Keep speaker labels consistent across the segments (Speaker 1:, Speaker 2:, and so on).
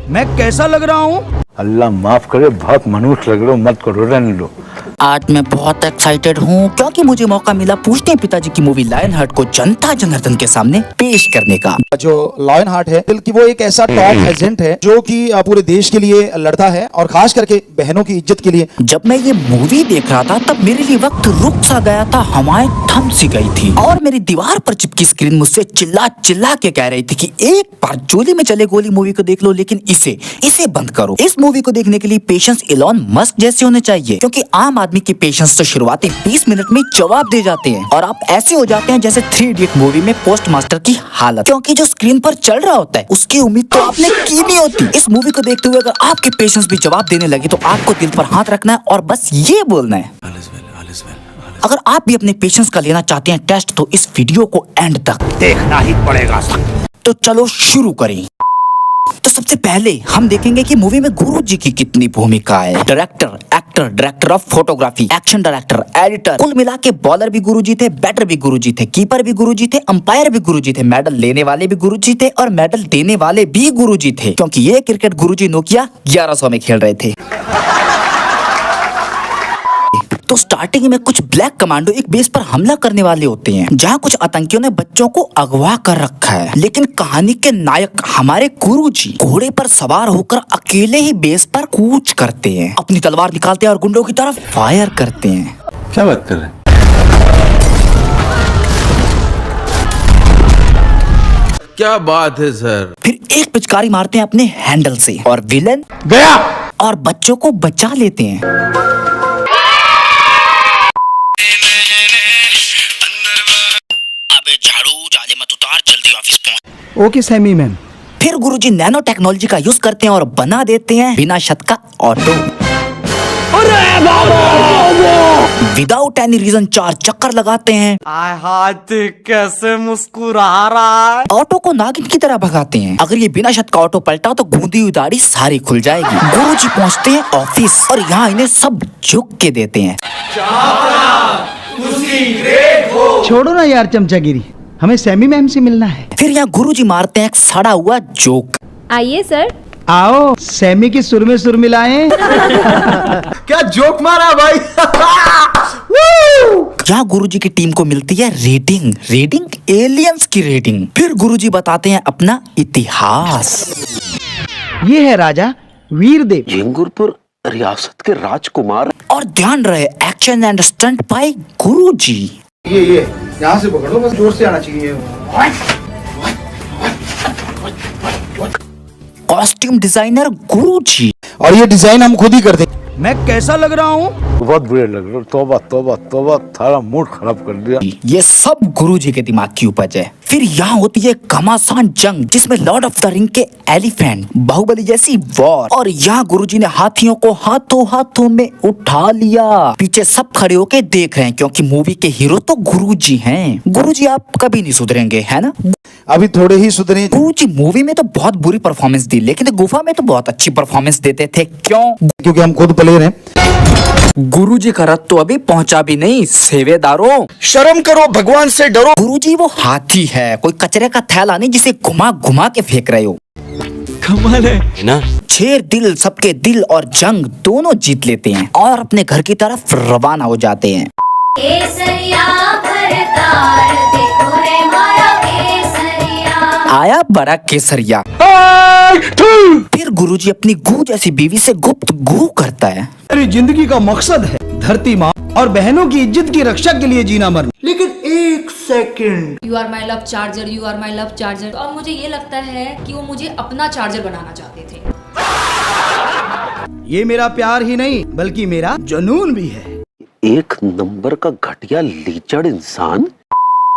Speaker 1: मैं कैसा लग रहा हूँ?
Speaker 2: अल्लाह माफ करे, बहुत मनुष्य लग रहे हो, मत करो, रहने दो।
Speaker 3: आज मैं बहुत एक्साइटेड हूँ क्योंकि मुझे मौका मिला पूछते हैं पिताजी की मूवी लायन हार्ट को जनता जनार्दन के सामने पेश करने का।
Speaker 4: जो लायन हार्ट है दिल की वो एक ऐसा टॉप एजेंट है जो कि पूरे देश के लिए लड़ता है और खास करके बहनों की इज्जत के लिए।
Speaker 3: जब मैं ये मूवी देख रहा था तब मेरे लिए वक्त रुक सा गया था, हवाएं थम सी गई थी और मेरी दीवार पर चिपकी स्क्रीन मुझसे चिल्ला चिल्ला के कह रही थी कि एक बार जोली में चले गोली मूवी को देख लो, लेकिन इसे बंद करो। इस मूवी को देखने के लिए पेशेंस इलॉन मस्क जैसे होने चाहिए, क्योंकि आम आदमी की पेशेंस तो शुरुआती 20 मिनट में जवाब दे जाते हैं और आप ऐसे हो जाते हैं जैसे 3 इडियट मूवी में पोस्ट मास्टर की हालत, क्योंकि जो स्क्रीन पर चल रहा होता है उसकी उम्मीद तो आपने की नहीं होती। इस मूवी को देखते हुए अगर आपके पेशेंस भी जवाब देने लगे तो आपको दिल पर हाथ रखना है और बस ये बोलना है, अगर आप भी अपने पेशेंस का लेना चाहते हैं टेस्ट तो इस वीडियो को एंड तक
Speaker 1: देखना ही पड़ेगा।
Speaker 3: तो चलो शुरू करें। तो सबसे पहले हम देखेंगे कि मूवी में गुरुजी की कितनी भूमिका है। Director, actor, director of photography, action director, editor, कुल मिला के बॉलर भी गुरुजी थे, बैटर भी गुरुजी थे, कीपर भी गुरुजी थे, अंपायर भी गुरुजी थे, मेडल लेने वाले भी गुरुजी थे और मेडल देने वाले भी गुरुजी थे, क्योंकि ये क्रिकेट गुरुजी नोकिया 1100 में खेल रहे थे। तो स्टार्टिंग में कुछ ब्लैक कमांडो एक बेस पर हमला करने वाले होते हैं जहां कुछ आतंकियों ने बच्चों को अगवा कर रखा है, लेकिन कहानी के नायक हमारे गुरुजी घोड़े पर सवार होकर अकेले ही बेस पर कूच करते हैं, अपनी तलवार निकालते हैं और गुंडों की तरफ फायर करते हैं।
Speaker 2: क्या बात कर रहे हैं?
Speaker 5: क्या बात है सर।
Speaker 3: फिर एक पिचकारी मारते हैं अपने हैंडल से और विलन
Speaker 2: गया
Speaker 3: और बच्चों को बचा लेते हैं।
Speaker 1: Okay Sammy ma'am.
Speaker 3: फिर गुरुजी नैनो टेक्नोलॉजी का यूज करते हैं और बना देते हैं बिना शत का ऑटो। विदाउट एनी रीजन 4 चक्कर लगाते हैं।
Speaker 6: हाथ कैसे मुस्कुरा रहा है।
Speaker 3: ऑटो को नागिन की तरह भगाते हैं। अगर ये बिना शत का ऑटो पलटा तो गूंदी हुई दाढ़ी सारी खुल जाएगी। गुरुजी पहुंचते हैं ऑफिस और यहाँ इन्हें सब झुक के देते हैं।
Speaker 1: छोड़ो ना यार चमचागिरी, हमें सैमी मैम से मिलना है।
Speaker 3: फिर यहाँ गुरुजी मारते हैं एक सड़ा हुआ जोक।
Speaker 7: आइए सर।
Speaker 1: आओ सैमी की सुर में सुर मिलाएं।
Speaker 6: क्या जोक मारा भाई।
Speaker 3: यहाँ गुरुजी की टीम को मिलती है रेडिंग एलियंस की रेडिंग। फिर गुरुजी बताते हैं अपना इतिहास।
Speaker 1: ये है राजा वीरदेव,
Speaker 8: जिंगुरपुर रियासत के राजकुमार।
Speaker 3: और ध्यान रहे एक्शन एंड स्टंट बाय गुरुजी।
Speaker 4: ये यहाँ से पकड़ो, बस जोर से आना चाहिए।
Speaker 3: कॉस्ट्यूम डिजाइनर गुरुजी।
Speaker 4: और ये डिजाइन हम खुद ही करते हैं।
Speaker 1: मैं कैसा लग रहा हूँ?
Speaker 2: बहुत बुरे लग रहे हो। तौबा तौबा तौबा, थारा मूड खराब कर दिया।
Speaker 3: ये सब गुरुजी के दिमाग की उपज है। फिर यहाँ होती है घमासान जंग जिसमें लॉर्ड ऑफ द रिंग के एलिफेंट, बाहुबली जैसी वॉर, और यहाँ गुरुजी ने हाथियों को हाथों हाथों में उठा लिया। पीछे सब खड़े होके देख रहे हैं क्योंकि मूवी के हीरो तो गुरुजी हैं। गुरुजी आप कभी नहीं सुधरेंगे, है ना?
Speaker 4: अभी थोड़े ही सुधरे।
Speaker 3: गुरुजी मूवी में तो बहुत बुरी परफॉर्मेंस दी, लेकिन गुफा में तो बहुत अच्छी परफॉर्मेंस देते थे। क्यों?
Speaker 4: क्योंकि हम खुद प्लेयर हैं।
Speaker 6: गुरुजी का रथ तो अभी पहुंचा भी नहीं। सेवेदारों
Speaker 4: शर्म करो, भगवान से डरो।
Speaker 3: गुरुजी वो हाथी है, कोई कचरे का थैला नहीं जिसे घुमा घुमा के फेंक रहे हो।
Speaker 6: कमाल है
Speaker 8: ना।
Speaker 3: शेर दिल, सबके दिल और जंग दोनों जीत लेते हैं और अपने घर की तरफ रवाना हो जाते हैं। आया बड़ा केसरिया। फिर गुरुजी अपनी गू जैसी बीवी से गुप्त गू करता है।
Speaker 1: मेरी जिंदगी का मकसद है धरती माँ और बहनों की इज्जत की रक्षा के लिए जीना मरना। लेकिन एक second,
Speaker 7: you are my love charger, you are my love charger. तो अब मुझे ये लगता है कि वो मुझे अपना चार्जर बनाना चाहते थे।
Speaker 1: ये मेरा प्यार ही नहीं बल्कि मेरा जुनून भी है।
Speaker 8: एक नंबर का घटिया लीचड़ इंसान।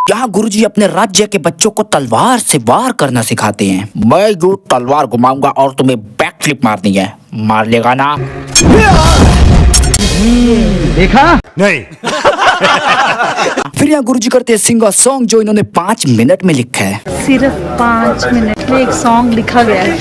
Speaker 3: यहाँ गुरुजी अपने राज्य के बच्चों को तलवार से वार करना सिखाते हैं। मैं जो तलवार घुमाऊंगा और तुम्हें बैक फ्लिप मारनी है, मार लेगा ना?
Speaker 1: देखा
Speaker 2: नहीं।
Speaker 3: फिर यहाँ गुरुजी करते हैं सिंगर सॉन्ग जो इन्होंने 5 मिनट में लिखा है।
Speaker 9: सिर्फ 5 मिनट में एक सॉन्ग लिखा गया है।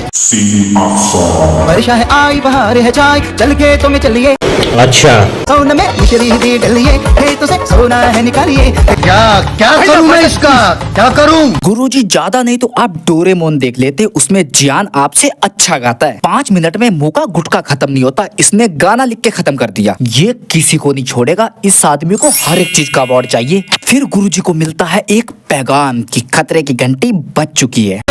Speaker 1: बारिश है आई बहार है जाए चल के तुम्हें चलिए। अच्छा
Speaker 3: सोन में मिश्री दी डलिए खेतों से सोना है निकालिए।
Speaker 1: क्या करूं मैं इसका, क्या करूं?
Speaker 3: गुरुजी ज्यादा नहीं तो आप डोरेमोन देख लेते, उसमें जियान आपसे अच्छा गाता है। 5 मिनट में मुंह का गुटखा खत्म नहीं होता, इसने गाना लिख के खत्म कर दिया। ये किसी को नहीं छोड़ेगा, इस आदमी को हर एक चीज का अवार्ड चाहिए। फिर गुरुजी को मिलता है एक पैगाम कि खतरे की घंटी बज चुकी है।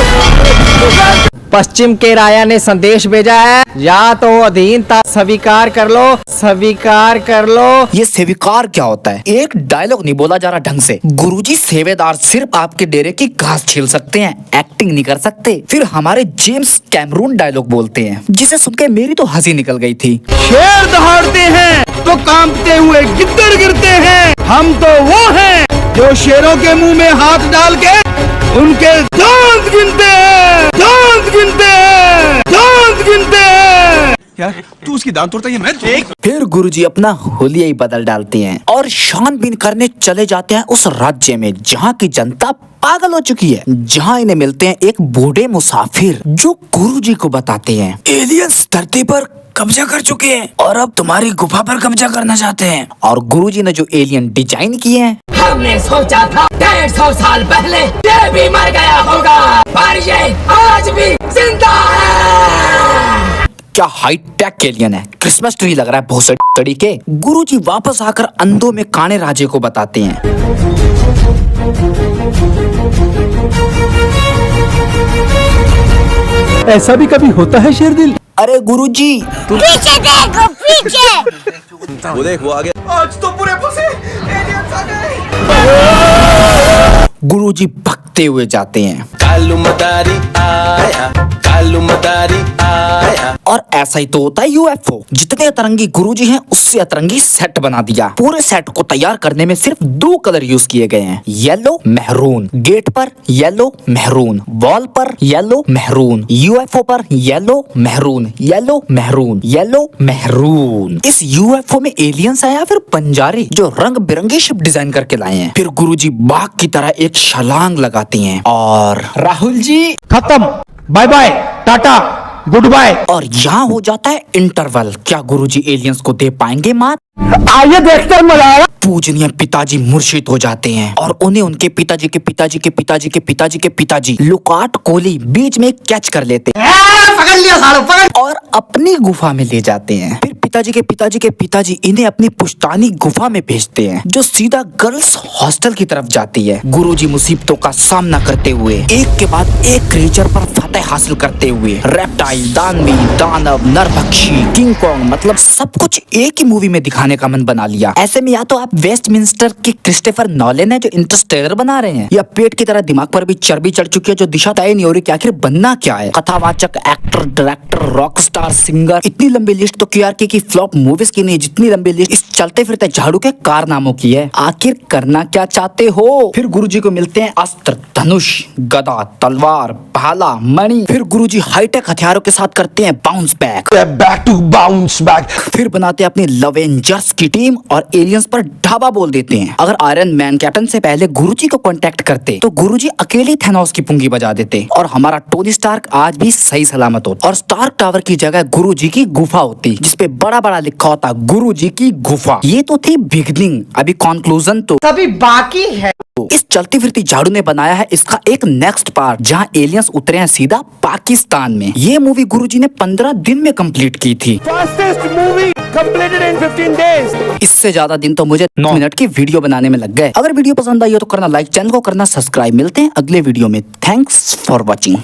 Speaker 6: पश्चिम के राया ने संदेश भेजा है, या तो अधीनता स्वीकार कर लो, स्वीकार कर लो।
Speaker 3: ये स्वीकार क्या होता है? एक डायलॉग नहीं बोला जा रहा ढंग से। गुरुजी सेवेदार सिर्फ आपके डेरे की घास छील सकते हैं, एक्टिंग नहीं कर सकते। फिर हमारे जेम्स कैमरून डायलॉग बोलते हैं, जिसे सुन के मेरी तो हंसी निकल गई थी।
Speaker 1: शेर दहाड़ते हैं तो कांपते हुए गिद्दड़ गिरते हैं, हम तो वो हैं जो शेरों के मुंह में हाथ डाल के उनके दांत गिनते हैं, दांत गिनते हैं, दांत गिनते हैं।
Speaker 5: यार तू उसकी दांत तोड़ता है, मैं
Speaker 3: फिर गुरुजी अपना हुलिया ही बदल डालते हैं और छानबीन करने चले जाते हैं उस राज्य में जहाँ की जनता पागल हो चुकी है। जहाँ इन्हें मिलते हैं एक बूढ़े मुसाफिर जो गुरुजी को बताते हैं एलियंस धरती पर कब्जा कर चुके हैं और अब तुम्हारी गुफा पर कब्जा करना चाहते हैं। और गुरुजी ने जो एलियन डिजाइन किए हैं,
Speaker 6: हमने सोचा था 150 साल पहले ये भी मर गया होगा, पर ये आज भी जिंदा है।
Speaker 3: क्या हाईटेक एलियन है, क्रिसमस ट्री लग रहा है बहुत तड़ी के। गुरुजी वापस आकर अंधों में काने राजे को बताते हैं।
Speaker 1: ऐसा भी कभी होता है शेरदिल?
Speaker 3: अरे गुरुजी
Speaker 9: पीछे देखो पीछे।
Speaker 5: वो देख वो आ गया।
Speaker 1: आज तो पूरे फंसे, एलियंस आ गए।
Speaker 3: गुरुजी भगते हुए जाते हैं
Speaker 5: कालू मदारी आया, कालू मदारी आया।
Speaker 3: और ऐसा ही तो होता है यूएफओ। जितने अतरंगी गुरुजी हैं उससे अतरंगी सेट बना दिया। पूरे सेट को तैयार करने में सिर्फ 2 कलर यूज किए गए हैं, येलो मेहरून। गेट पर येलो मेहरून, वॉल पर येलो मेहरून, यूएफओ पर yellow maroon, yellow maroon, yellow maroon. इस यूएफओ में एलियंस आया फिर बंजारे जो रंग बिरंगी शिप डिजाइन करके लाए हैं। फिर गुरुजी बाघ की तरह एक छलांग लगाते हैं और
Speaker 6: राहुल जी
Speaker 1: खत्म, bye bye, tata, goodbye.
Speaker 3: और यहाँ हो जाता है इंटरवल। क्या गुरुजी एलियंस को दे पाएंगे मात?
Speaker 1: आइए देखते हैं मजा।
Speaker 3: पूजनीय पिताजी मुर्शिद हो जाते हैं और उन्हें उनके पिताजी के पिताजी के पिताजी के पिताजी के पिताजी लुकाट कोहली बीच में कैच कर लेते हैं
Speaker 1: पकड़ लिया सालो, पकड़।
Speaker 3: और अपनी गुफा में ले जाते हैं। फिर पिताजी के पिताजी के पिताजी इन्हें अपनी पुश्तानी गुफा में भेजते हैं जो सीधा गर्ल्स हॉस्टल की तरफ जाती है। गुरुजी मुसीबतों का सामना करते हुए एक के बाद एक क्रिएचर पर फतेह हासिल करते हुए रेप्टाइल, दानवी, दानव, नरभक्षी, किंग कॉन्ग, मतलब सब कुछ एक ही मूवी में दिखाने का मन बना लिया। ऐसे में या तो आप वेस्टमिंस्टर के क्रिस्टोफर नॉलन है जो इंटरस्टेलर बना रहे हैं, या पेट की तरह दिमाग पर भी चर्बी चढ़ चुकी है जो दिशा तय नहीं हो रही कि आखिर बनना क्या है। कथावाचक, actor, director, rock star, singer, इतनी लंबी लिस्ट तो केआरके की फ्लॉप मूवीज की नहीं, जितनी लंबी लिस्ट इस चलते फिरते झाड़ू के कारनामों की है। आखिर करना क्या चाहते हो? फिर गुरुजी को मिलते हैं अस्त्र, धनुष, गदा, तलवार, भाला, मणि। फिर गुरुजी हाईटेक हथियारों के साथ करते हैं bounce back
Speaker 1: to bounce back.
Speaker 3: फिर बनाते हैं अपनी लवेंजर्स की टीम और एलियंस पर ढाबा बोल देते हैं। अगर आयरन मैन कैप्टन से पहले गुरुजी को कांटेक्ट करते तो गुरुजी अकेले थैनोस की पुंगी बजा देते और हमारा टोनी स्टार्क आज भी सही सलामत होता। और स्टार्क टावर की जगह गुरुजी की गुफा होती जिसपे बड़ा बड़ा लिखा होता गुरुजी की गुफा। ये तो थी बिगिनिंग, अभी कंक्लूजन तो
Speaker 6: अभी बाकी है।
Speaker 3: इस चलती फिरती झाड़ू ने बनाया है इसका एक नेक्स्ट पार्ट जहां एलियंस उतरे हैं सीधा पाकिस्तान में। ये मूवी गुरुजी ने 15 दिन में कंप्लीट की थी।
Speaker 1: Fastest movie completed in 15 days.
Speaker 3: इससे ज्यादा दिन तो मुझे 9 मिनट की वीडियो बनाने में लग गए। अगर वीडियो पसंद आई हो तो करना लाइक, चैनल को करना सब्सक्राइब। मिलते हैं अगले वीडियो में। Thanks for watching.